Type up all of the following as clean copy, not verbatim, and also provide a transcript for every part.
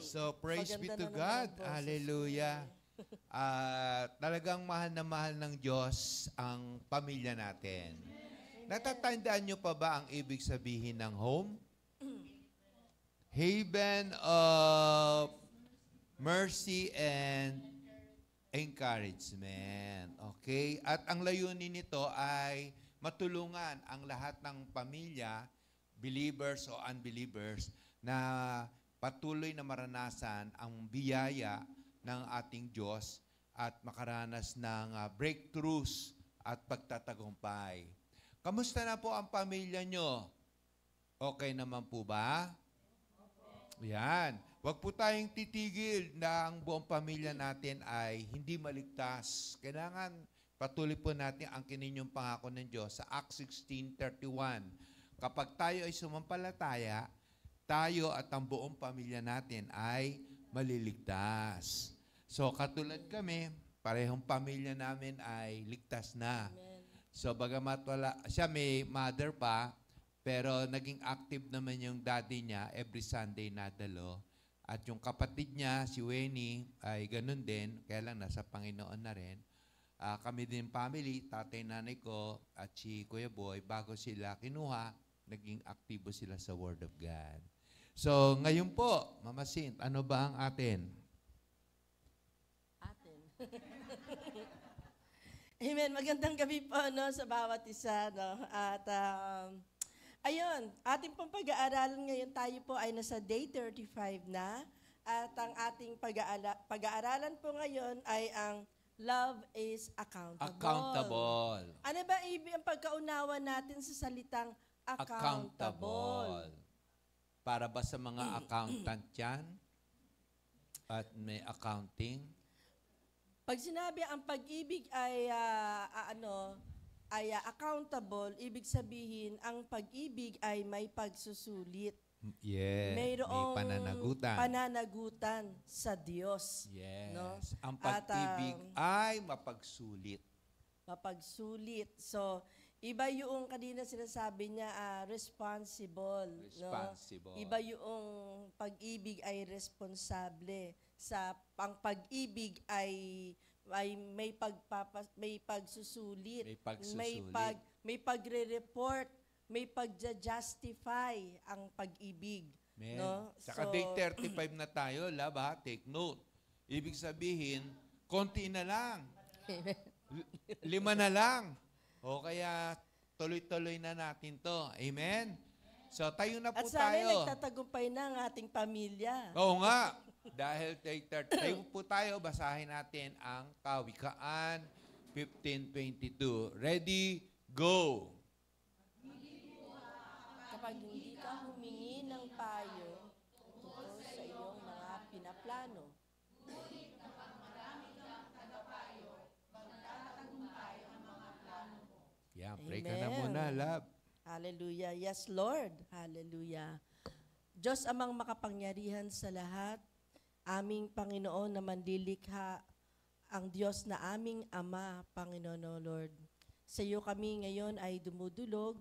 So, praise be Maganda to na naman God. ang boses. Hallelujah. Talagang mahal na mahal ng Diyos ang pamilya natin. Natatandaan niyo pa ba ang ibig sabihin ng home? Haven of mercy and encouragement. Okay? At ang layunin nito ay matulungan ang lahat ng pamilya, believers o unbelievers, na patuloy na maranasan ang biyaya ng ating Diyos at makaranas ng breakthroughs at pagtatagumpay. Kamusta na po ang pamilya nyo? Okay naman po ba? Yan. Huwag po tayong titigil na ang buong pamilya natin ay hindi maligtas. Kailangan patuloy po natin ang kininyong pangako ng Diyos sa Acts 16:31. Kapag tayo ay sumampalataya, tayo at ang buong pamilya natin ay maliligtas. So katulad kami, parehong pamilya namin ay ligtas na. Amen. So bagamat wala, siya may mother pa, pero naging active naman yung daddy niya every Sunday nadalo. At yung kapatid niya, si Winnie, ay ganun din, kaya lang nasa Panginoon na rin. Kami din family, tatay, nanay ko, at si Kuya Boy, bago sila kinuha, naging aktibo sila sa Word of God. So, ngayon po, Mama Sint, ano ba ang atin? Atin. Amen. Magandang gabi po sa bawat isa. At ayun, ating pong pag-aaralan ngayon, tayo po ay nasa day 35 na. At ang ating pag-aaralan po ngayon ay ang Love is Accountable. Accountable. Ano ba ang pagkaunawa natin sa salitang accountable? Para ba sa mga accountant yan? At may accounting? Pag sinabi ang pag-ibig ay accountable, ibig sabihin ang pag-ibig ay may pagsusulit. Yes. May pananagutan sa Diyos. Yes. No? Ang pag-ibig ay mapagsulit. Mapagsulit. So, iba yung kanina sinasabi niya, responsible. Responsible. No? Iba yung pag-ibig ay responsable. Ang pag-ibig ay may pagsusulit, may pagre-report, may pagja-justify ang pag-ibig. No? Saka day 35 na tayo, love ha, take note. Ibig sabihin, konti na lang. 5 na lang. O kaya tuloy-tuloy na natin to. Amen? So tayo na po At sana tayo. nagtatagumpay na ang ating pamilya. Oo nga. Dahil tayo po tayo, basahin natin ang Kawikaan 15:22. Ready? Go! Kapag hindi ka humingi ng payo tungkol sa iyong mga pinaplano, Yeah, pray ka na Amen. muna, love. Hallelujah. Yes, Lord. Hallelujah. Diyos amang makapangyarihan sa lahat, aming Panginoon na manlilikha, ang Diyos na aming Ama, Panginoon o Lord. Sa iyo kami ngayon ay dumudulog,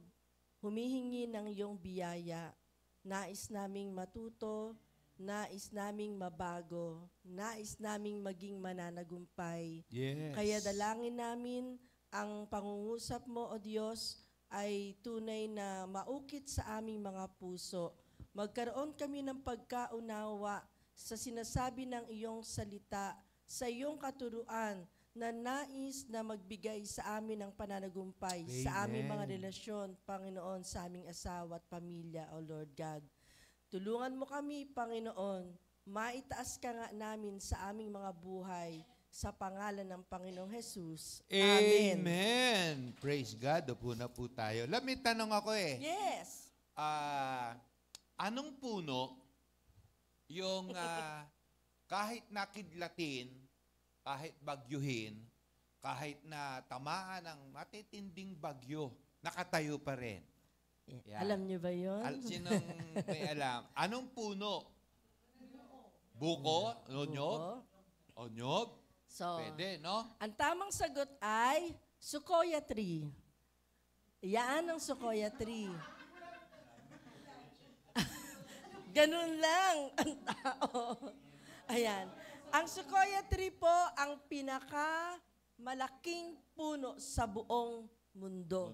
humihingi ng iyong biyaya. Nais naming matuto, nais naming mabago, nais naming maging mananagumpay. Yes. Kaya dalangin namin ang pangungusap mo, O Diyos, ay tunay na maukit sa aming mga puso. Magkaroon kami ng pagkaunawa sa sinasabi ng iyong salita, sa iyong katuruan, na nais na magbigay sa amin ng pananagumpay, Amen. sa aming mga relasyon, Panginoon, sa aming asawa at pamilya, O Lord God. Tulungan mo kami, Panginoon, maitaas ka nga namin sa aming mga buhay, sa pangalan ng Panginoong Jesus. Amen. Amen. Praise God. Upo na po tayo. Let me tanong ako Yes. Anong puno yung kahit nakidlatin, kahit bagyuhin, kahit na tamaan ng matitinding bagyo, nakatayo pa rin? Yan. Alam niyo ba yun? Sinong may alam? Anong puno? Buko? Onyog? Onyog? So, Pwede, no? ang tamang sagot ay Sequoia tree. Yan ang Sequoia tree. Ganun lang ang tao. Ayan. Ang sequoia tree po ang pinakamalaking puno sa buong mundo.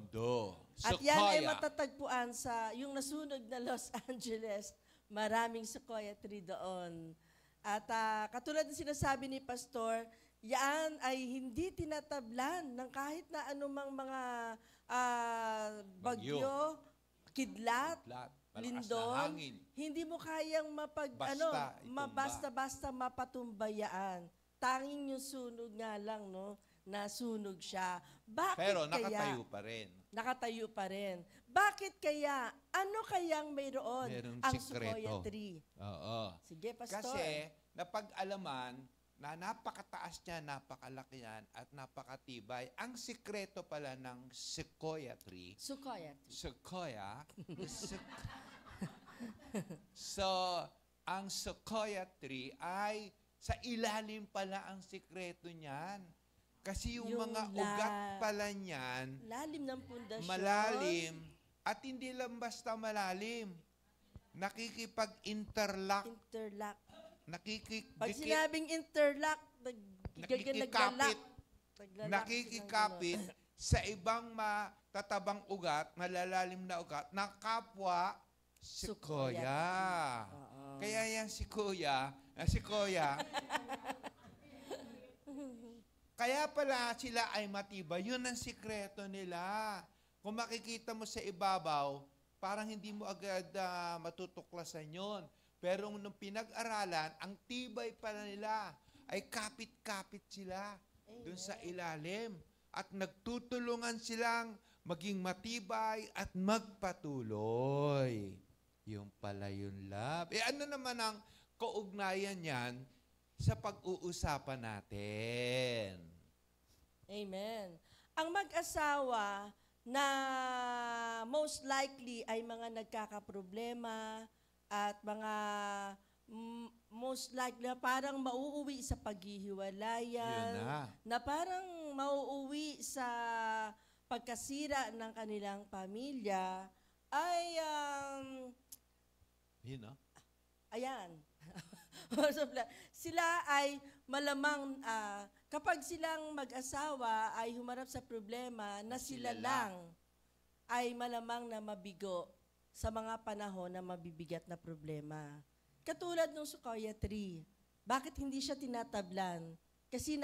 At yan ay matatagpuan sa yung nasunog na Los Angeles. Maraming sequoia tree doon. At katulad ng sinasabi ni Pastor, yan ay hindi tinatablan ng kahit na anumang mga bagyo, kidlat, lindol. Hindi mo kayang basta-basta mapatumbayaan. Tanging yung sunog nga lang, no? Nasunog siya. Bakit Pero kaya? nakatayo pa rin. Nakatayo pa rin. Bakit kaya? Ano kayang mayroon Merong ang sikreto. sequoia tree? Oo. Sige, Pastor. Kasi napag-alaman na napakataas niya, napakalaki yan, at napakatibay. Ang sikreto pala ng sequoia tree, Sequoia tree. So, ang sequoia tree ay sa ilalim pala ang sikreto niyan. Kasi yung mga ugat pala niyan, lalim ng pundasyon. malalim, at hindi lang basta malalim. Nakikipag-interlock. Interlock. Pag Nakikikapit. sinabing interlock, Nakikikapit sa ibang matatabang ugat, malalalim na ugat, na kapwa sequoia. Kaya yan sequoia, kaya pala sila ay matibay. Yun ang sikreto nila. Kung makikita mo sa ibabaw, parang hindi mo agad matutuklasan yon. Pero nung pinag-aralan, ang tibay pala nila ay kapit-kapit sila doon sa ilalim. At nagtutulungan silang maging matibay at magpatuloy. Yung pala yun, love. Ano naman ang kaugnayan yan sa pag-uusapan natin? Amen. Ang mag-asawa na most likely ay mga nagkakaproblema at mga most likely na parang mauuwi sa paghihiwalayan, Yun na parang mauuwi sa pagkasira ng kanilang pamilya, ay, ayan, sila ay malamang, kapag silang mag-asawa ay humarap sa problema na sila lang ay malamang na mabigo sa mga panahon na mabibigat na problema. Katulad ng sequoia tree. Bakit hindi siya tinatablan? Kasi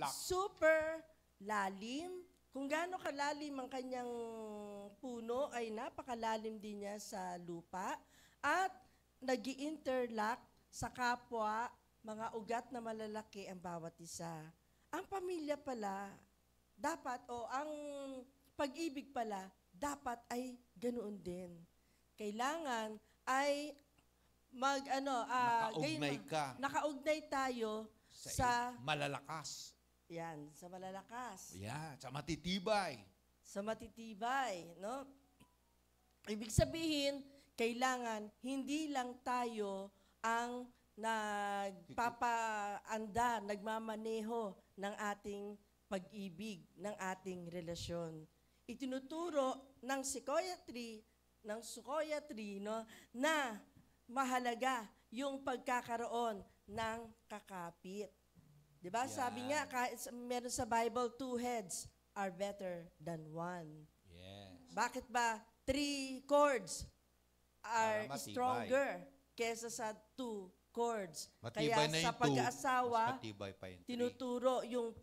super lalim. Kung gaano kalalim ang kanyang puno, ay napakalalim din niya sa lupa. At nag-i-interlock sa kapwa, mga ugat na malalaki ang bawat isa. Ang pamilya pala, dapat, ang pag-ibig pala, dapat ay ganoon din. Kailangan ay nakaugnay tayo sa malalakas. Yan, sa malalakas. Yan, sa matitibay. Sa matitibay, no? Ibig sabihin, kailangan hindi lang tayo ang nagpapaanda, nagmamaneho ng ating pag-ibig, ng ating relasyon. Itinuturo ng sequoia tree, no, na mahalaga yung pagkakaroon ng kakapit. Diba? Yeah. Sabi nga, meron sa Bible, 2 heads are better than 1. Yes. Bakit ba 3 cords are stronger kesa sa 2 cords? Matibay Kaya na sa pag-aasawa, tinuturo yung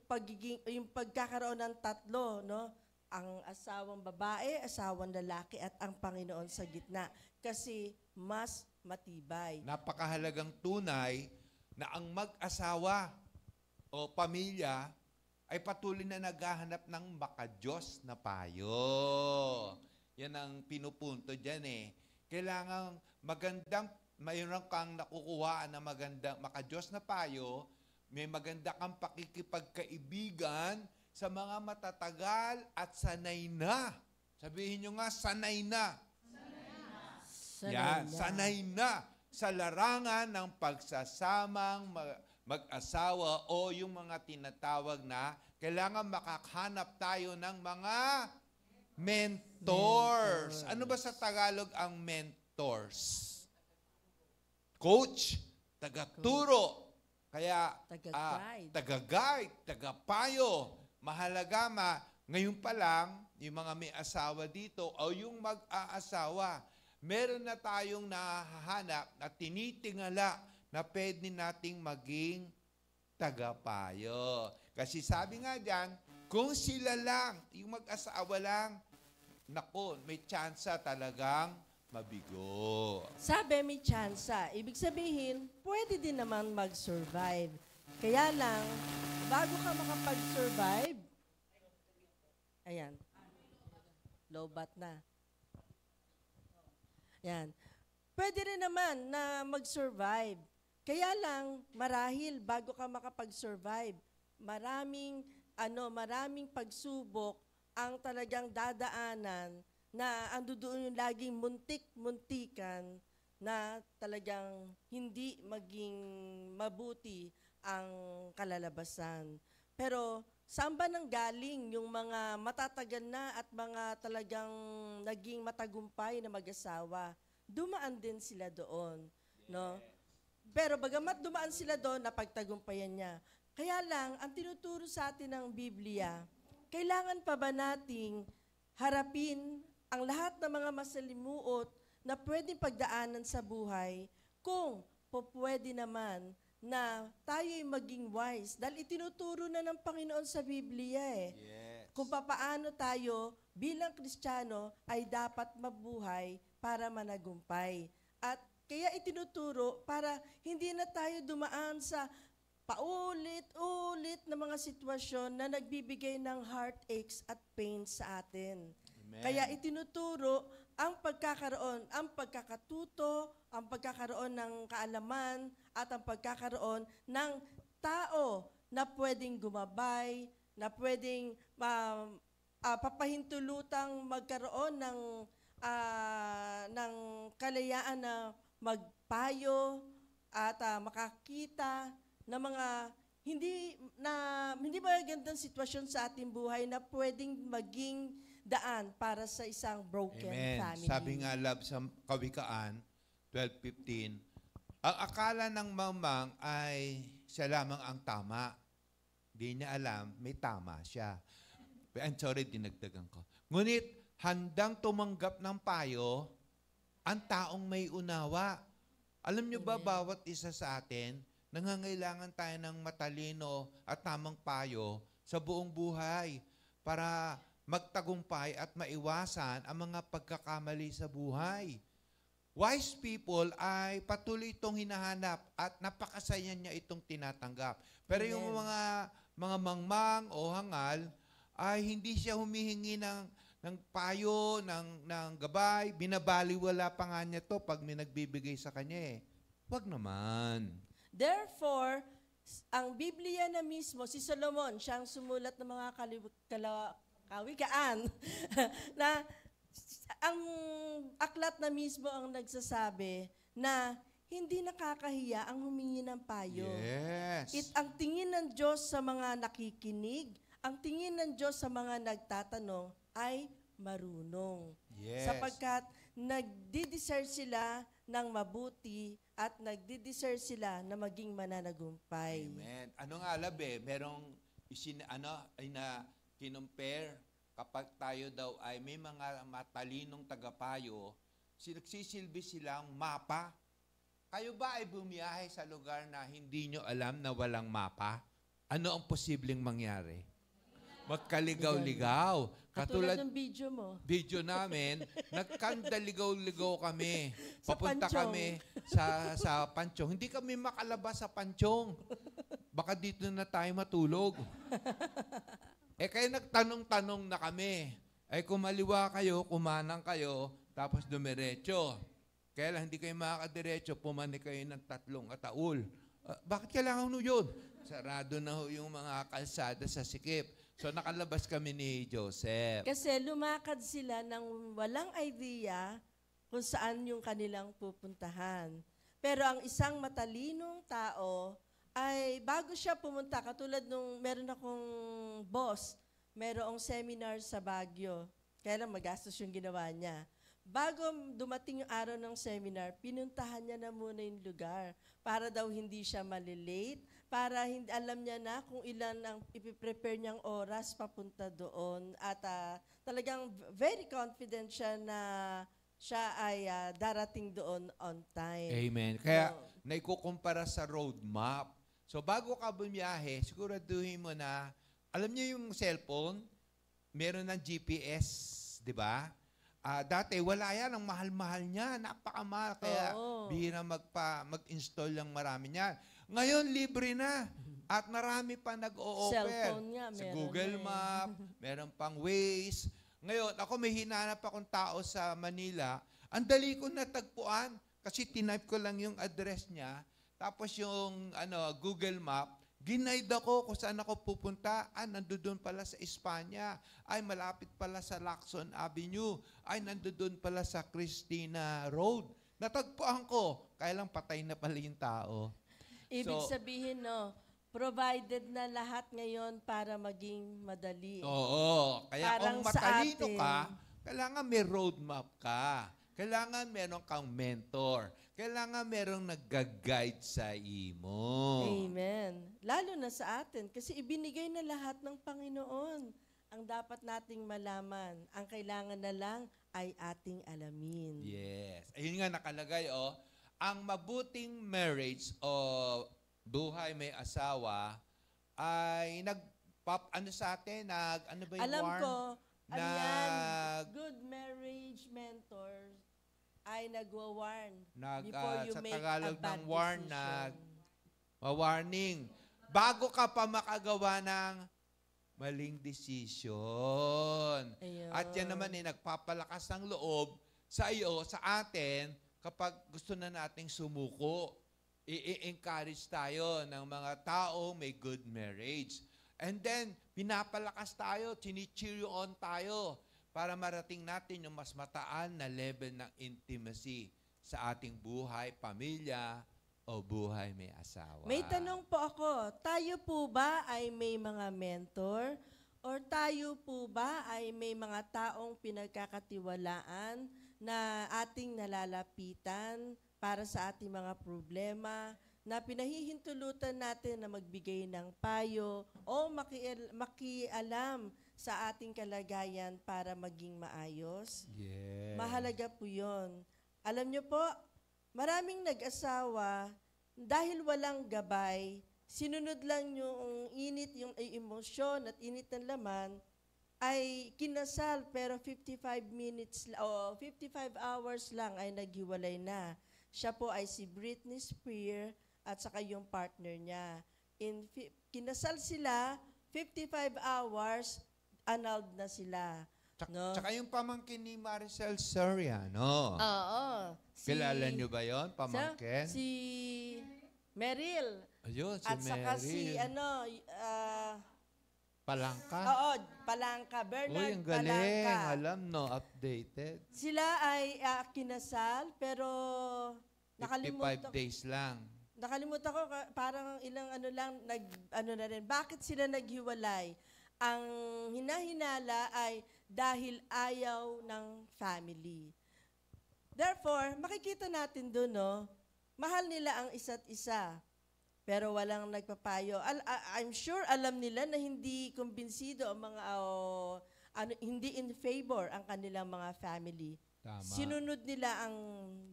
pagkakaroon ng tatlo, no? Ang asawang babae, asawang lalaki, at ang Panginoon sa gitna. Kasi mas matibay. Napakahalagang tunay na ang mag-asawa o pamilya ay patuloy na naghahanap ng makadiyos na payo. Yan ang pinupunto dyan eh. Kailangan mayroon kang nakukuha na magandang makadiyos na payo, may maganda kang pakikipagkaibigan sa mga matatagal at sanay na. Sabihin nyo nga, sanay na. Sanay na sa larangan ng pagsasamang mag-asawa o yung mga tinatawag na kailangan makakahanap tayo ng mga mentors. Ano ba sa Tagalog ang mentors? Coach? taga-turo, kaya Taga-guide. taga-guide, taga-payo. Mahalaga ngayon pa lang, yung mga may asawa dito o yung mag-aasawa, meron na tayong nahahanap at tinitingala na pwede nating maging tagapayo. Kasi sabi nga diyan, kung sila lang, yung mag-asawa lang, naku, may tsansa talagang mabigo. Sabi may tsansa. Ibig sabihin, pwede din naman mag-survive. Kaya lang, bago ka makapag-survive, ayan, low-bat na. Yan. Pwede rin naman na mag-survive. Kaya lang, marahil bago ka makapag-survive, maraming pagsubok ang talagang dadaanan na ando doon yung laging muntik-muntikan na talagang hindi maging mabuti ang kalalabasan. Pero saan ba nanggaling yung mga matatagal na at mga talagang naging matagumpay na mag-asawa? Dumaan din sila doon, no? Pero bagamat dumaan sila doon, napagtagumpayan niya. Kaya lang, ang tinuturo sa atin ng Biblia, kailangan pa ba nating harapin ang lahat ng mga masalimuot na pwedeng pagdaanan sa buhay kung pwede naman na tayo'y maging wise? Dahil itinuturo na ng Panginoon sa Biblia eh. Yes. Kung papaano tayo bilang Kristiyano ay dapat mabuhay para managumpay. At kaya itinuturo para hindi na tayo dumaan sa paulit-ulit na mga sitwasyon na nagbibigay ng heartaches at pain sa atin. Amen. Kaya itinuturo ang pagkakaroon, ang pagkakatuto, ang pagkakaroon ng kaalaman at ang pagkakaroon ng tao na pwedeng gumabay, na pwedeng papahintulutang magkaroon ng kalayaan na magpayo at makakita ng mga hindi magagandang sitwasyon sa ating buhay na pwedeng maging daan para sa isang broken Amen. family. Sabi nga, love, sa Kawikaan 12:15, ang akala ng mamang ay siya lamang ang tama. Di niya alam, may tama siya. I'm sorry, dinagdagan ko. Ngunit, handang tumanggap ng payo ang taong may unawa. Alam niyo ba, Amen. bawat isa sa atin, nangangailangan tayo ng matalino at tamang payo sa buong buhay para magtagumpay at maiwasan ang mga pagkakamali sa buhay. Wise people ay patuloy itong hinahanap at napakasaya niya itong tinatanggap. Pero Amen. yung mga mangmang o hangal ay hindi siya humihingi ng payo, ng gabay, binabaliwala pa nga niya to pag may nagbibigay sa kanya eh. Wag naman. Therefore, ang Biblia na mismo, si Solomon, siyang sumulat ng mga kawikaan, na ang aklat na mismo ang nagsasabi na hindi nakakahiya ang humingi ng payo. Yes. Ang tingin ng Diyos sa mga nakikinig, ang tingin ng Diyos sa mga nagtatanong ay marunong. Yes. Sapagkat nagdi-deserve sila ng mabuti at nagdi-deserve sila na maging mananagumpay. Amen. Ano nga labi, merong kinumpare kapag tayo daw ay may mga matalinong tagapayo, nagsisilbi silang mapa. Kayo ba ay bumiyahe sa lugar na hindi nyo alam na walang mapa? Ano ang posibleng mangyari? Magkaligaw-ligaw. Katulad ng video namin, nagkandaligaw-ligaw kami. Sa Papunta Panchong. kami sa Panchong. Hindi kami makalabas sa Panchong. Baka dito na tayo matulog. Kaya nagtanong-tanong na kami. Kumaliwa kayo, kumanang kayo, tapos dumiretso. Kaya lang hindi kayo makakadiretso, pumani kayo ng 3 ataul. Bakit kailangan nyo yun? Sarado na ho yung mga kalsada sa sikip. So nakalabas kami ni Joseph. Kasi lumakad sila ng walang idea kung saan yung kanilang pupuntahan. Pero ang isang matalinong tao ay bago siya pumunta, katulad nung meron akong boss, merong seminar sa Baguio. Kaya lang magastos yung ginawa niya. bago dumating yung araw ng seminar, pinuntahan niya na muna yung lugar para daw hindi siya malilate, para hindi, alam niya na kung ilan ang ipiprepare niyang oras papunta doon. At talagang very confident siya na siya ay darating doon on time. Amen. Kaya, So, naikukumpara sa roadmap. So, bago ka bumiyahe, siguraduhin mo na, alam niyo yung cellphone, meron ng GPS, di ba? Dati, wala yan. Ang mahal-mahal niya. Napakamahal. Kaya, Oo. bihira mag-install lang marami niyan. Ngayon, libre na. At marami pa nag-o-offer. Cellphone nga, Sa meron Google na eh. Map, meron pang Waze. Ngayon, ako may hinanap akong tao sa Manila. Ang dali ko natagpuan kasi tinype ko lang yung address niya. Tapos yung Google Map, ginaid ako kung saan ako pupunta. Nandoon pala sa Espanya. Ay, malapit pala sa Lacson Avenue. Ay, nandoon pala sa Cristina Road. Natagpuan ko. Kaya lang patay na pala yung tao. Ibig So, sabihin, no, provided na lahat ngayon para maging madali. Oo. Kaya Parang kung sa matalino atin. ka, kailangan may roadmap ka. Kailangan meron kang mentor. Kailangan merong nag-guide sa imo. Amen. Lalo na sa atin, kasi ibinigay na lahat ng Panginoon. Ang dapat nating malaman, ang kailangan na lang ay ating alamin. Yes. Ayun nga nakalagay, ang mabuting marriage o buhay may asawa ay sa atin, ano ba yung Alam warn? ko, ano yan, Nag- good marriage mentors ay nagwa-warn Nag, before you sa make Tagalog a bad ng warn, decision. warning. Bago ka pa makagawa ng maling decision. Ayun. At yan naman nagpapalakas ng loob sa iyo, sa atin, kapag gusto na nating sumuko. I-encourage tayo ng mga tao may good marriage. And then, pinapalakas tayo, chini-cheer on tayo para marating natin yung mas mataan na level ng intimacy sa ating buhay, pamilya, o buhay may asawa. May tanong po ako, tayo po ba ay may mga mentor? Or tayo po ba ay may mga taong pinagkakatiwalaan na ating nalalapitan para sa ating mga problema, na pinahihintulutan natin na magbigay ng payo o makialam sa ating kalagayan para maging maayos? Yes. Mahalaga po yun. Alam nyo po, maraming nag-asawa, dahil walang gabay, sinunod lang yung init, yung emosyon at init ng laman, ay kinasal pero 55 minutes o 55 hours lang ay naghiwalay na. Siya po ay si Britney Spears at saka yung partner niya. Kinasal sila, 55 hours, annulled na sila. No? Tsaka yung pamangkin ni Maricel Soriano. Oo. Kilala nyo ba yon pamangkin? Si Meryl. Ayun, si At saka si Meryl. Palangka. Oo, Palangka. Uy, Bernard ang galing. Palangka. Alam, no? Updated. Sila ay kinasal, pero 55 days lang. nakalimutan ko, parang ilang na rin. Bakit sila naghiwalay? Ang hinahinala ay dahil ayaw ng family. Therefore, makikita natin doon, no, mahal nila ang isa't isa. Pero walang nagpapayo. I'm sure alam nila na hindi kumbinsido ang mga, hindi in favor ang kanilang mga family. Tama. Sinunod nila ang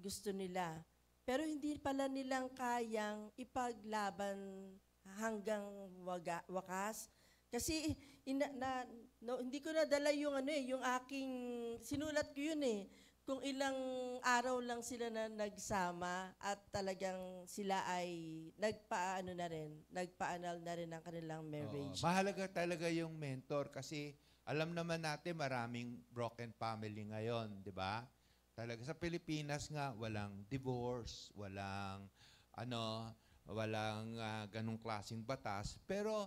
gusto nila. Pero hindi pala nilang kayang ipaglaban hanggang wakas. Kasi hindi ko nadala yung yung aking sinulat ko yun eh. Kung ilang araw lang sila na nagsama at talagang sila ay nagpa-annul na rin ang kanilang marriage. Oo. Mahalaga talaga yung mentor kasi alam naman natin maraming broken family ngayon, di ba? Talaga sa Pilipinas nga walang divorce, walang ganong klaseng batas, pero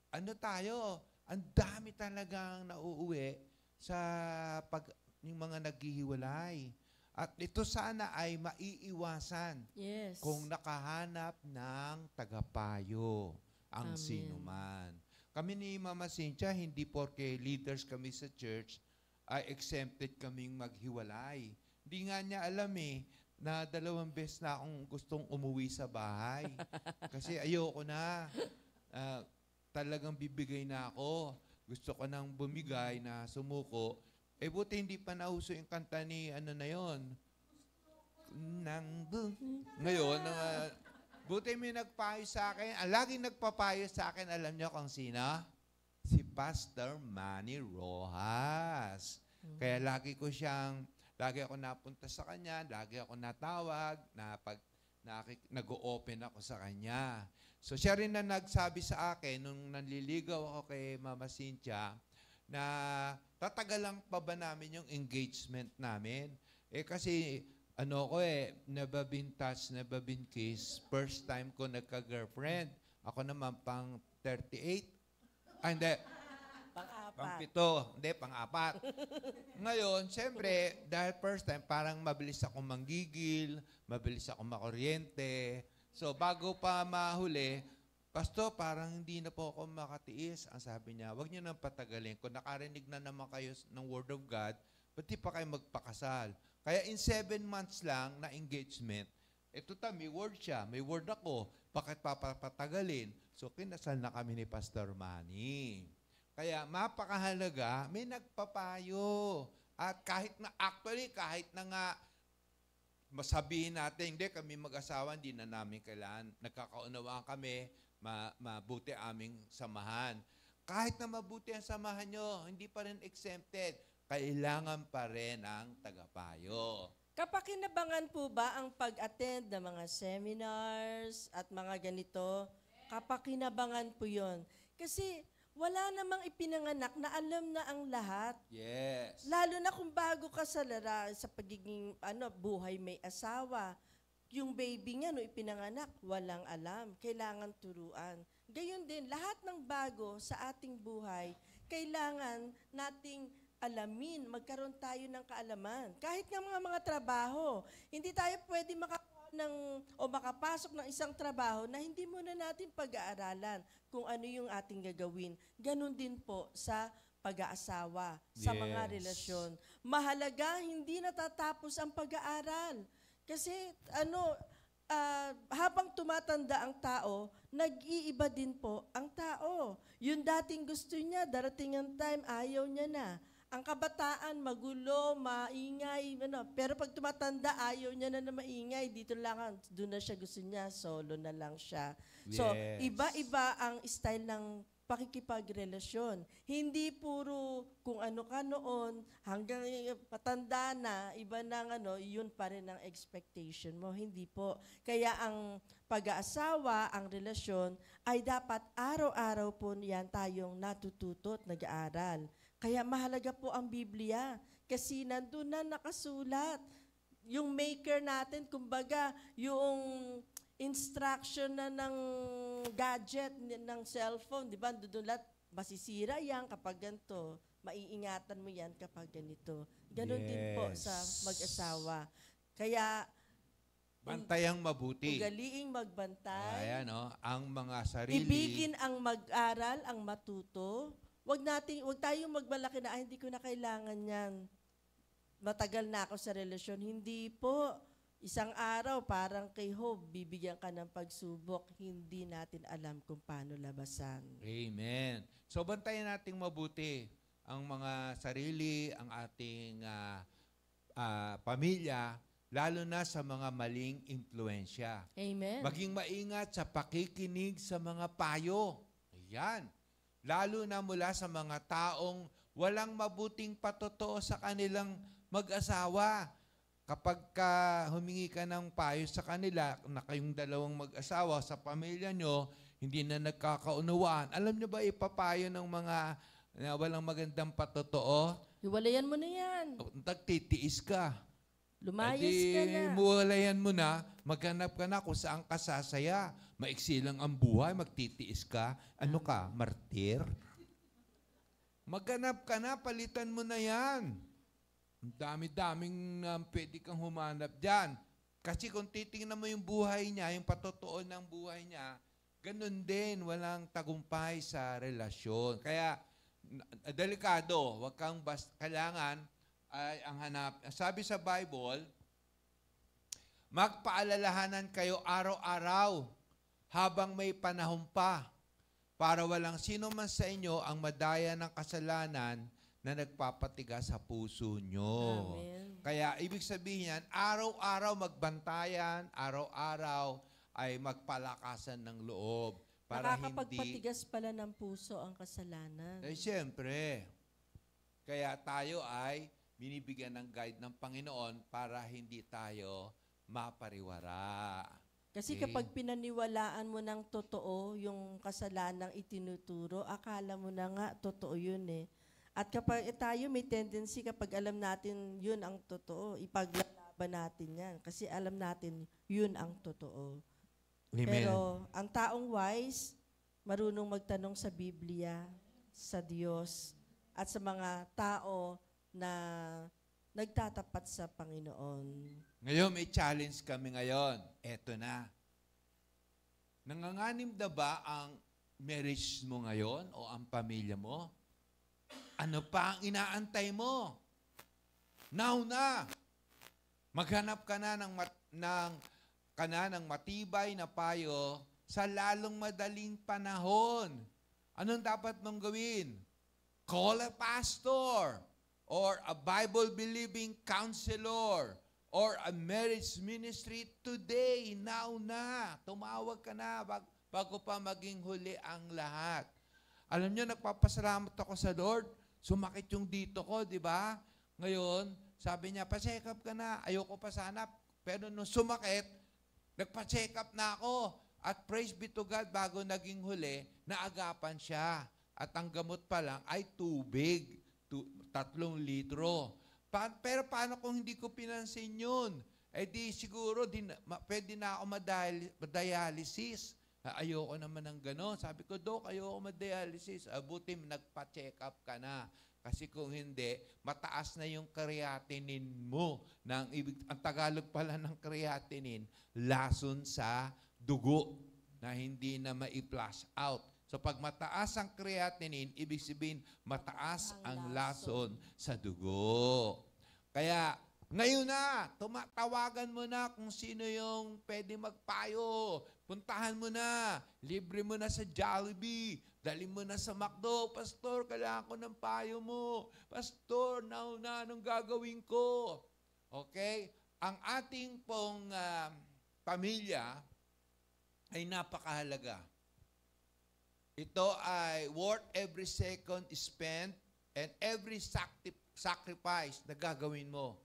ang dami talagang nauuwi sa yung mga naghihiwalay. At ito sana ay maiiwasan Yes. kung nakahanap ng tagapayo ang Amen. sinuman. Kami ni Mama Cynthia, hindi porke leaders kami sa church, ay exempted kaming maghiwalay. Hindi nga niya alam na 2 beses na akong gustong umuwi sa bahay. Kasi ayoko na. Talagang bibigay na ako. Gusto ko nang bumigay na sumuko. Buti hindi pa nauso yung kanta ni ano na yon. Ngayon, buti may nagpayo sa akin. Ang laging nagpapayo sa akin, alam niyo kung sino? Si Pastor Manny Rojas. Kaya lagi ako napunta sa kanya, lagi ako natawag, nag-o-open ako sa kanya. So siya rin na nagsabi sa akin nung nanliligaw ako kay Mama Cynthia na tatagalan pa ba namin yung engagement namin? Kasi never been touched, never been kissed. First time ko nagka-girlfriend. Ako naman pang 38. Hindi. Pang-7. Hindi, pang-4. Ngayon, siyempre, dahil first time, parang mabilis akong manggigil, mabilis akong makuryente. So, bago pa mahuli, Pastor, parang hindi na po ako makatiis. Ang sabi niya, huwag niyo nang patagalin. Kung nakarinig na naman kayo ng Word of God, ba't di pa kayo magpakasal? Kaya in 7 months lang na engagement, may word siya, may word ako. Bakit papatagalin? So, kinasal na kami ni Pastor Manny. Kaya mapakahalaga, may nagpapayo. At kahit na nga masabihin natin, hindi kami mag-asawa, hindi na namin kailangan. Nagkakaunawaan kami, mabuti aming samahan. Kahit na mabuti ang samahan nyo, hindi pa rin exempted. Kailangan pa rin ang tagapayo. Kapakinabangan po ba ang pag-attend ng mga seminars at mga ganito? Kapakinabangan po yon. Kasi wala namang ipinanganak na alam na ang lahat. Yes. Lalo na kung bago ka sa pagiging buhay may asawa. Yung baby nga, no ipinanganak, walang alam. Kailangan turuan. Gayon din, lahat ng bago sa ating buhay, kailangan nating alamin, magkaroon tayo ng kaalaman. Kahit nga mga trabaho, hindi tayo pwede makapasok ng isang trabaho na hindi muna natin pag-aaralan kung ano yung ating gagawin. Ganon din po sa pag-aasawa, sa mga relasyon. Mahalaga, hindi natatapos ang pag-aaral. Kasi habang tumatanda ang tao, nag-iiba din po ang tao. Yung dating gusto niya, darating ang time, ayaw niya na. Ang kabataan, magulo, maingay, pero pag tumatanda, ayaw niya na maingay. Dito lang, doon na siya gusto niya, solo na lang siya. Yes. So, iba-iba ang style ng pakikipagrelasyon. Hindi puro kung ano ka noon, hanggang patanda na, iba ng yun pa rin ang expectation mo. Hindi po. Kaya ang pag-aasawa, ang relasyon, ay dapat araw-araw po yan tayong natututo at nag-aaral. Kaya mahalaga po ang Biblia kasi nandun na nakasulat. Yung maker natin, kumbaga, yung instruction na ng gadget, ng cellphone, di ba? Doon lahat, masisira yan kapag ganito. Maiingatan mo yan kapag ganito. Ganon din po sa mag-asawa. Kaya, bantayang mabuti. ugaliing magbantay. Ayan, ang mga sarili. Ibigin ang mag-aral, ang matuto. Wag tayong magmalaki na, hindi ko na kailangan yan. Matagal na ako sa relasyon. Hindi po. Isang araw, parang kay Job, bibigyan ka ng pagsubok. Hindi natin alam kung paano labasan. Amen. So, bantayan nating mabuti ang mga sarili, ang ating pamilya, lalo na sa mga maling impluensya. Amen. Maging maingat sa pakikinig sa mga payo. Ayan. Lalo na mula sa mga taong walang mabuting patotoo sa kanilang mag-asawa. Kapag humingi ka ng payo sa kanila, na kayong dalawang mag-asawa sa pamilya nyo, hindi na nagkakaunawaan, alam nyo ba ipapayo ng mga walang magandang patotoo? Hiwalayan mo na yan. Nagtitiis ka. Lumayas ka na. Hiwalayan mo na, maghanap ka na kung saan ka sasaya. Maiksi lang ang buhay, magtitiis ka. Ano ka, martir? Maghanap ka na, palitan mo na yan. Ang dami-daming pwede kang humanap dyan. Kasi kung titingnan mo yung buhay niya, yung patotoo ng buhay niya, ganun din, walang tagumpay sa relasyon. Kaya delikado. Huwag kang kailangan ay ang hanap. Sabi sa Bible, magpaalalahanan kayo araw-araw habang may panahon pa para walang sino man sa inyo ang madaya ng kasalanan na nagpapatigas sa puso nyo. Amen. Kaya ibig sabihin yan, araw-araw magbantayan, araw-araw ay magpalakasan ng loob para hindi... Nakakapagpatigas pala ng puso ang kasalanan. Eh, siyempre. Kaya tayo ay binibigyan ng guide ng Panginoon para hindi tayo mapariwara. Kasi Okay. kapag pinaniwalaan mo ng totoo yung kasalanang itinuturo, akala mo na nga totoo yun eh. At kapag tayo may tendency, kapag alam natin yun ang totoo, ipaglalaban natin yan. Kasi alam natin yun ang totoo. Amen. Pero ang taong wise, marunong magtanong sa Biblia, sa Diyos, at sa mga tao na nagtatapat sa Panginoon. Ngayon, may challenge kami ngayon. Eto na. Nanganganib na ba ang marriage mo ngayon o ang pamilya mo? Ano pa ang inaantay mo? Now na! Maghanap ka na ng matibay na payo sa lalong madaling panahon. Anong dapat mong gawin? Call a pastor or a Bible-believing counselor or a marriage ministry today, now na. Tumawag ka na bago pa maging huli ang lahat. Alam niyo, nagpapasalamat ako sa Lord. Sumakit yung dito ko, di ba? Ngayon, sabi niya, pa-check up ka na. Ayoko pa sana. Pero nung sumakit, nagpa-check up na ako. At praise be to God, bago naging huli, naagapan siya. At ang gamot pa lang ay tubig. 3 litro. Pero paano kung hindi ko pinansin yun? Eh di siguro pwede na ako madialysis. Ayoko naman ng gano'n. Sabi ko, Dok, ayoko madialysis. Buti nagpa-check up ka na. Kasi kung hindi, mataas na yung creatinine mo. Ang Tagalog pala ng creatinine, lason sa dugo na hindi na ma-flush out. So pag mataas ang creatinine, ibig sabihin mataas ang lason sa dugo. Kaya ngayon na, tawagan mo na kung sino yung pwede magpayo. Puntahan mo na, libre mo na sa Jollibee, dali mo na sa McDo. Pastor, kailangan ko ng payo mo. Pastor, now na, anong gagawin ko? Okay? Ang ating pong pamilya ay napakahalaga. Ito ay worth every second spent and every sacrifice na gagawin mo.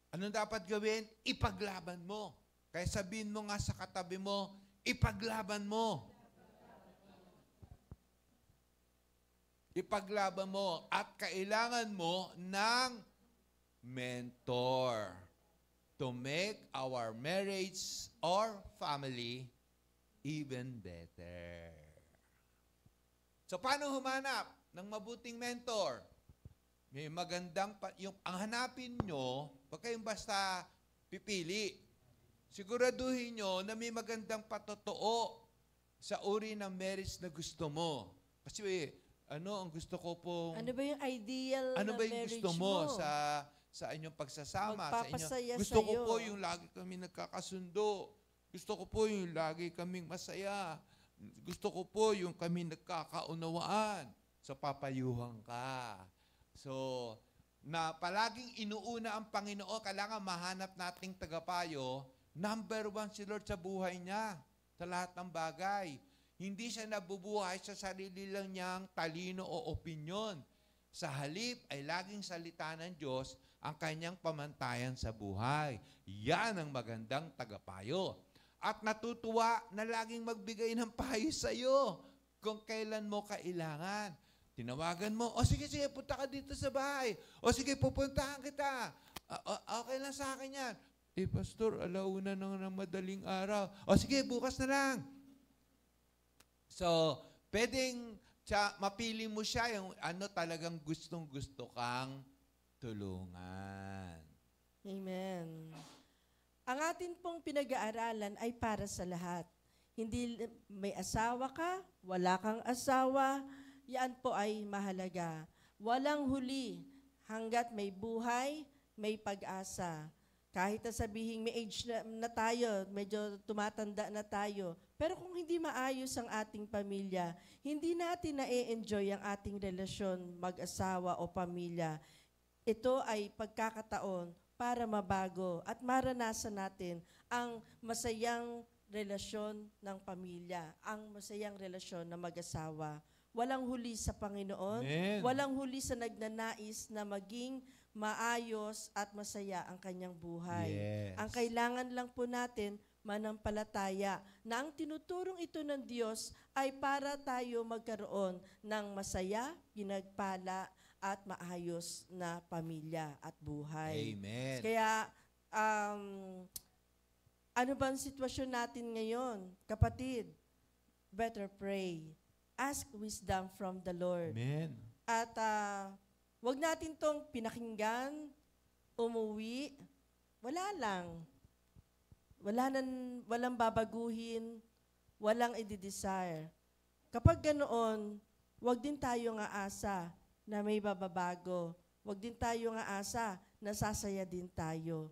Anong dapat gawin? Ipaglaban mo. Kaya sabihin mo nga sa katabi mo, ipaglaban mo. Ipaglaban mo. At kailangan mo ng mentor to make our marriage or family even better. So, paano humanap ng mabuting mentor? May magandang, ang hanapin nyo, huwag kayong basta pipili. Siguraduhin nyo na may magandang patotoo sa uri ng marriage na gusto mo. Kasi, ang gusto ko pong... Ano ba yung ideal Ano na ba yung marriage gusto mo sa inyong pagsasama? Magpapasaya Gusto ko sa'yo. po yung lagi kami nagkakasundo. Gusto ko po yung lagi kaming masaya. Gusto ko po yung kami nagkakaunawaan. So, papayuhan ka. So, na palaging inuuna ang Panginoon, kailangan mahanap nating tagapayo. Number 1 si Lord sa buhay niya, sa lahat ng bagay. Hindi siya nabubuhay sa sarili lang niyang talino o opinyon. Sa halip ay laging salita ng Diyos ang kanyang pamantayan sa buhay. Yan ang magandang tagapayo. At natutuwa na laging magbigay ng payo sa iyo kung kailan mo kailangan. Tinawagan mo, sige, punta ka dito sa bahay. Sige, pupuntahan kita. Okay lang sa akin yan. Pastor, alauna ng madaling araw. Sige, bukas na lang. So, pwedeng mapili mo siya yung ano talagang gustong-gusto kang tulungan. Amen. Ang atin pong pinag-aaralan ay para sa lahat. Hindi may asawa ka, wala kang asawa, yan po ay mahalaga. Walang huli hanggat may buhay, may pag-asa. Kahit na sabihin may age na tayo, medyo tumatanda na tayo, pero kung hindi maayos ang ating pamilya, hindi natin na-enjoy ang ating relasyon, mag-asawa o pamilya. Ito ay pagkakataon para mabago at maranasan natin ang masayang relasyon ng pamilya, ang masayang relasyon ng mag-asawa. Walang huli sa Panginoon, Amen. walang huli sa nagnanais na maging maayos at masaya ang kanyang buhay. Yes. Ang kailangan lang po natin, manampalataya na ang tinuturong ito ng Diyos ay para tayo magkaroon ng masaya, pinagpala, at maayos na pamilya at buhay. Amen. Kaya, ano ba ang sitwasyon natin ngayon? Kapatid, better pray. Ask wisdom from the Lord. Amen. At wag natin tong pinakinggan, umuwi, wala lang. Walang babaguhin, walang i-desire. Kapag ganoon, wag din tayo nga asa na may bababago. Wag din tayo nga asa na sasaya din tayo.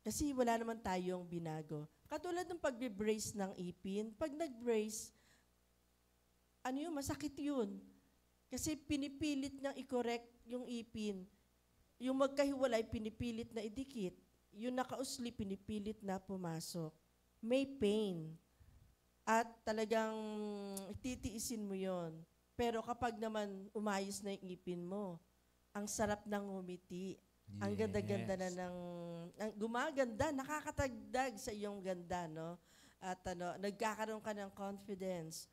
Kasi wala naman tayong binago. Katulad ng pagbe-brace ng ipin, pag nag-brace, masakit yun. Kasi pinipilit niyang i-correct yung ipin. Yung magkahiwalay, pinipilit na idikit. Yung nakausli, pinipilit na pumasok. May pain. At talagang titiisin mo yon. Pero kapag naman umayos na yung ipin mo, ang sarap ng ngumiti. Yes. Ang ganda-ganda na gumaganda, nakakatagdag sa iyong ganda, no? At nagkakaroon ka ng confidence.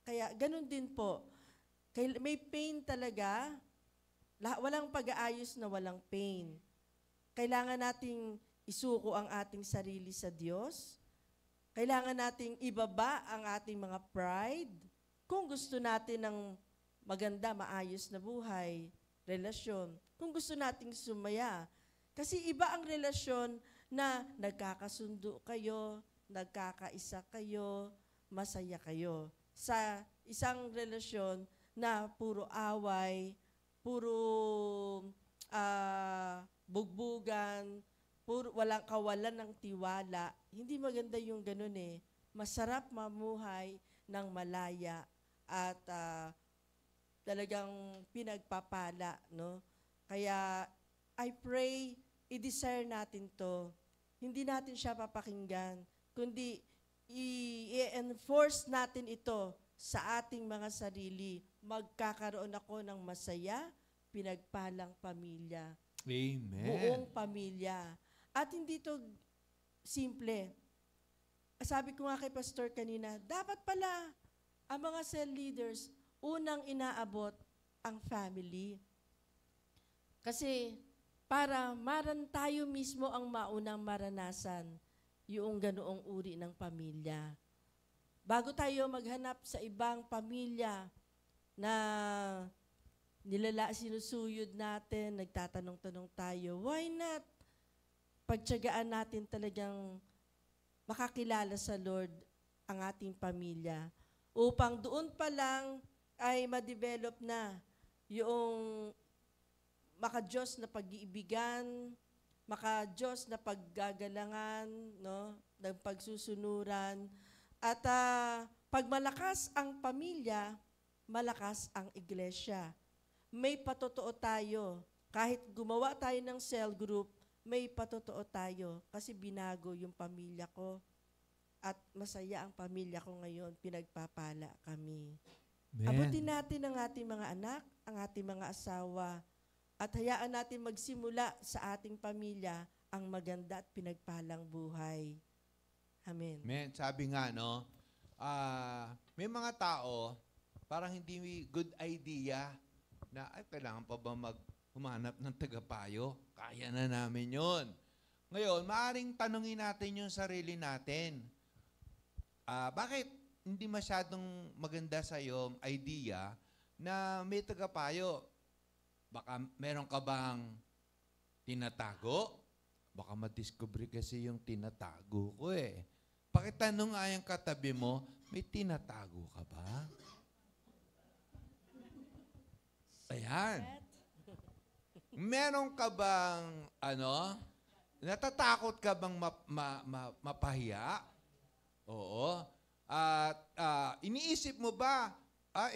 Kaya ganun din po. May pain talaga. Walang pag-aayos na walang pain. Kailangan nating isuko ang ating sarili sa Diyos. Kailangan nating ibaba ang ating mga pride. Kung gusto natin ng maganda, maayos na buhay, relasyon. Kung gusto nating sumaya. Kasi iba ang relasyon na nagkakasundo kayo, nagkakaisa kayo, masaya kayo. Sa isang relasyon na puro away, puro bugbugan, puro walang kawalan ng tiwala. Hindi maganda yung ganun eh. Masarap mamuhay ng malaya at talagang pinagpapala, no? Kaya I pray, i-desire natin to. Hindi natin siya papakinggan, kundi i-enforce natin ito sa ating mga sarili. Magkakaroon ako ng masaya, pinagpalang pamilya. Amen. Buong pamilya. At hindi to simple. Sabi ko nga kay Pastor kanina, dapat pala ang mga cell leaders, unang inaabot ang family. Kasi para tayo mismo ang maunang maranasan yung ganoong uri ng pamilya. Bago tayo maghanap sa ibang pamilya na sinusuyod natin, nagtatanong-tanong tayo, why not? Pagtiyagaan natin talagang makakilala sa Lord ang ating pamilya upang doon pa lang ay ma-develop na yung maka-Diyos na pag-iibigan, maka-Diyos na paggagalangan, no? ng pagsusunuran. At pag malakas ang pamilya, malakas ang iglesia. May patotoo tayo. Kahit gumawa tayo ng cell group, may patotoo tayo kasi binago yung pamilya ko. At masaya ang pamilya ko ngayon, pinagpapala kami. Amen. Abutin natin ang ating mga anak, ang ating mga asawa, at hayaan natin magsimula sa ating pamilya ang maganda at pinagpalang buhay. Amen. Amen. Sabi nga, no, may mga tao, parang hindi good idea na, kailangan pa ba humanap ng tagapayo? Kaya na namin yon. Ngayon, maaaring tanungin natin yung sarili natin. Bakit hindi masyadong maganda sa iyo idea na may tagapayo? Baka meron ka bang tinatago? Baka madiscover kasi yung tinatago ko eh. Pakitanong nga yung katabi mo, may tinatago ka ba? Yan. Meron ka bang, natatakot ka bang mapahiya? Oo. At iniisip mo ba,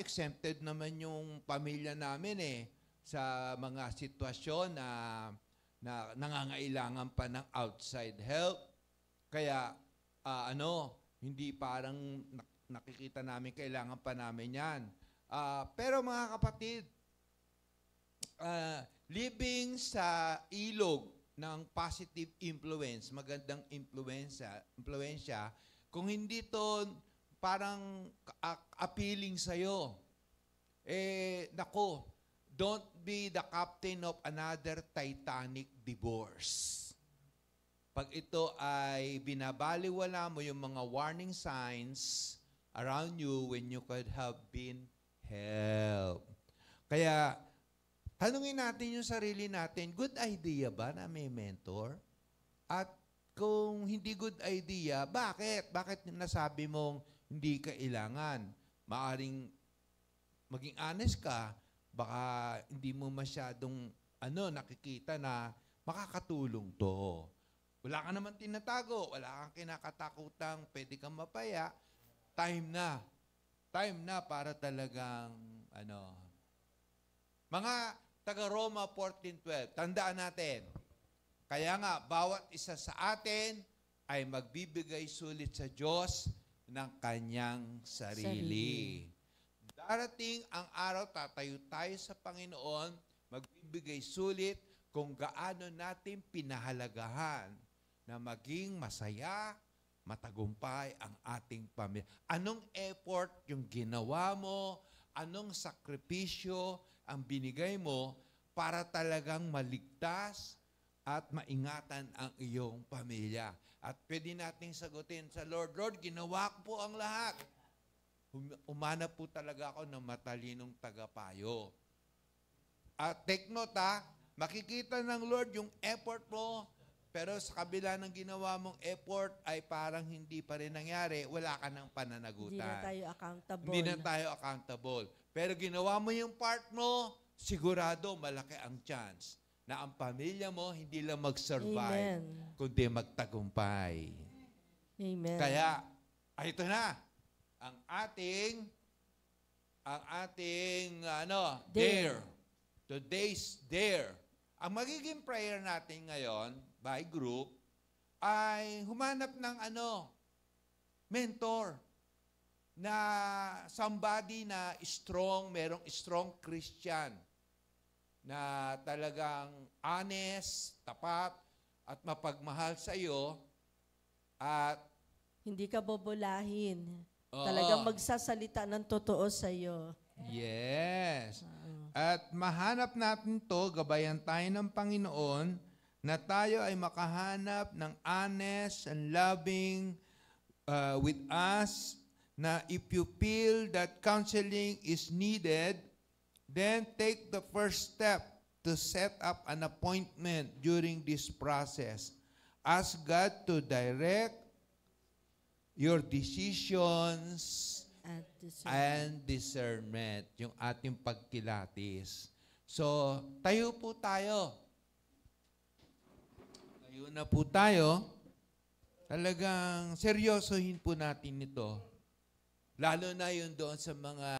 exempted naman yung pamilya namin sa mga sitwasyon na nangangailangan pa ng outside help. Kaya, hindi parang nakikita namin kailangan pa namin yan. Pero mga kapatid, living sa ilog ng positive influence, magandang impluensya, kung hindi to parang appealing sa'yo, don't be the captain of another Titanic divorce. Pag ito ay binabaliwala mo yung mga warning signs around you when you could have been helped. Kaya, tanungin natin yung sarili natin, good idea ba na may mentor? At kung hindi good idea, bakit? Bakit nasabi mong hindi kailangan? Maaring maging honest ka, baka hindi mo masyadong nakikita na makakatulong to. Wala ka naman tinatago, wala kang kinakatakutang pwede kang mapaya. Time na para talagang Mga taga-Roma 14:12, tandaan natin, kaya nga, bawat isa sa atin ay magbibigay sulit sa Diyos ng kanyang sarili. Darating ang araw, tatayo tayo sa Panginoon, magbibigay sulit kung gaano natin pinahalagahan na maging masaya, matagumpay ang ating pamilya. Anong effort yung ginawa mo? Anong sakripisyo ang binigay mo para talagang maligtas at maingatan ang iyong pamilya? At pwede nating sagutin sa Lord, Lord, ginawa ko po ang lahat. Umanap po talaga ako ng matalinong tagapayo. At take note makikita ng Lord yung effort mo, pero sa kabila ng ginawa mong effort ay parang hindi pa rin nangyari, wala ka ng pananagutan. Hindi na tayo accountable. Hindi na tayo accountable. Pero ginawa mo yung part mo, sigurado malaki ang chance na ang pamilya mo hindi lang mag-survive, kundi magtagumpay. Amen. Kaya, ito na, ang ating dare. Today's dare. Ang magiging prayer natin ngayon, by group, ay humanap ng mentor na somebody na strong, merong strong Christian na talagang honest, tapat, at mapagmahal sa iyo at hindi ka bobolahin. Oo. Talagang magsasalita ng totoo sa iyo. Yes. At mahanap natin to, gabayan tayo ng Panginoon, na tayo ay makahanap ng honest and loving with us, na if you feel that counseling is needed, then take the first step to set up an appointment during this process. Ask God to direct your decisions and discernment, yung ating pagkilatis. So, tayo po tayo. Tayo na po tayo. Talagang seryosohin po natin ito. Lalo na yun doon sa mga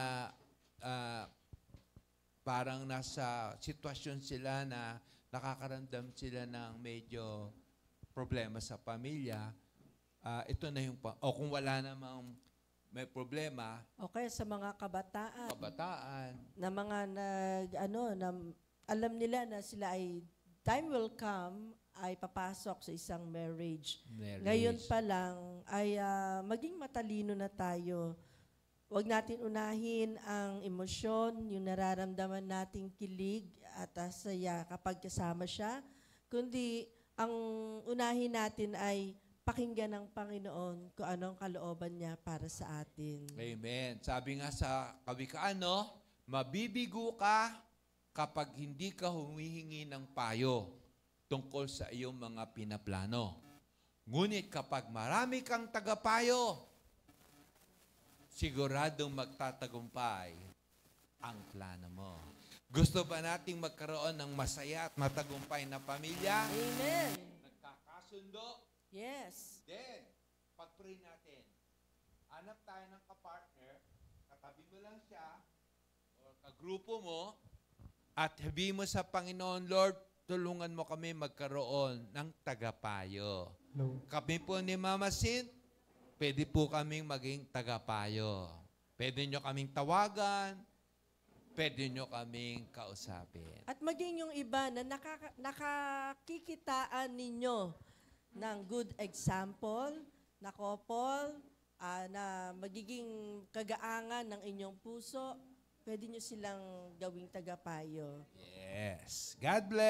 parang nasa sitwasyon sila na nakakaramdam sila ng medyo problema sa pamilya. Ito na yung, o kung wala namang may problema. Okay, sa mga kabataan. Na mga alam nila na sila ay, time will come, ay papasok sa isang marriage. Ngayon pa lang, ay maging matalino na tayo. Huwag natin unahin ang emosyon, yung nararamdaman nating kilig at saya kapag kasama siya. Kundi, ang unahin natin ay pakinggan ng Panginoon kung anong kalooban niya para sa atin. Amen. Sabi nga sa Kawikaan, mabibigo ka kapag hindi ka humihingi ng payo tungkol sa iyong mga pinaplano. Ngunit kapag marami kang tagapayo, siguradong magtatagumpay ang plano mo. Gusto ba nating magkaroon ng masaya at matagumpay na pamilya? Amen. Nagkakasundo? Yes. Then, pag-pray natin. Hanap tayo ng kapartner, katabi mo lang siya, o kagrupo mo, at sabihin mo sa Panginoon, Lord, tulungan mo kami magkaroon ng tagapayo. No. Kami po ni Mama Sin, pwede po kaming maging tagapayo. Pwede nyo kaming tawagan, pwede nyo kaming kausapin. At maging yung iba na nakakikitaan ninyo ng good example, na couple, na magiging kagaangan ng inyong puso, pwede nyo silang gawing tagapayo. Yes. God bless.